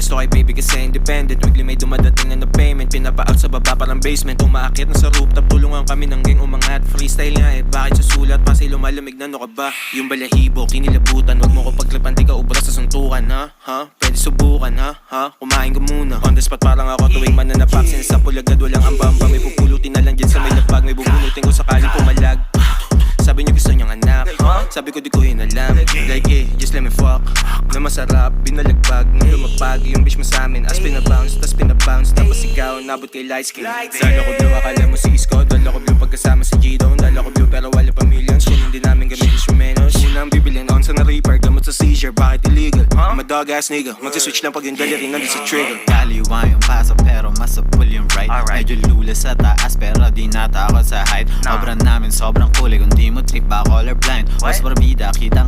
gusto kay baby kasi independent. Weekly may dumadating na payment. Pinapa-out sa baba parang basement. Umaakit na sa rooftop, tulungan kami ng gang umangat. Freestyle nga eh, bakit susulat pa sa'yo lumalamig na no ka ba? Yung balahibo, kinilabutan. Wag mo ko paglapan, di ka ubra sa suntukan. Ha? Pwede subukan, ha? Kumain ka muna. On the spot parang ako tuwing mananapak. Sinasampol agad, walang ambamba. May pupulutin na lang dyan sa may lapag. May bubunutin ko sakaling pumalag. Sabi niyo gusto niyang anak, sabi ko di ko inalam. Like just let me fuck. Na masarap, binalagbag, nang lumapag. Yung bitch mo sa amin, as pinabounce, tas pinabounce. Tapos ikaw, nabot kay light skin. Dala ko blue, akala mo si Isko. Dala ko blue pagkasama si G-Done. Dala ko blue pero wala pa millions. Kung hindi namin gamit instrumentos. Unang bibilin on sa na-reaper, gamot sa seizure, bakit illegal? I'm a dog ass nigga, magsiswitch lang pag yung dali rin nandun sa trigger. Kaliwa yung paso pero masapul yung right. Medyo lula sa taas pero di natakot sa height. Obra namin sobrang kulay, kung di mo trip ba colorblind. Mas barbida, kitang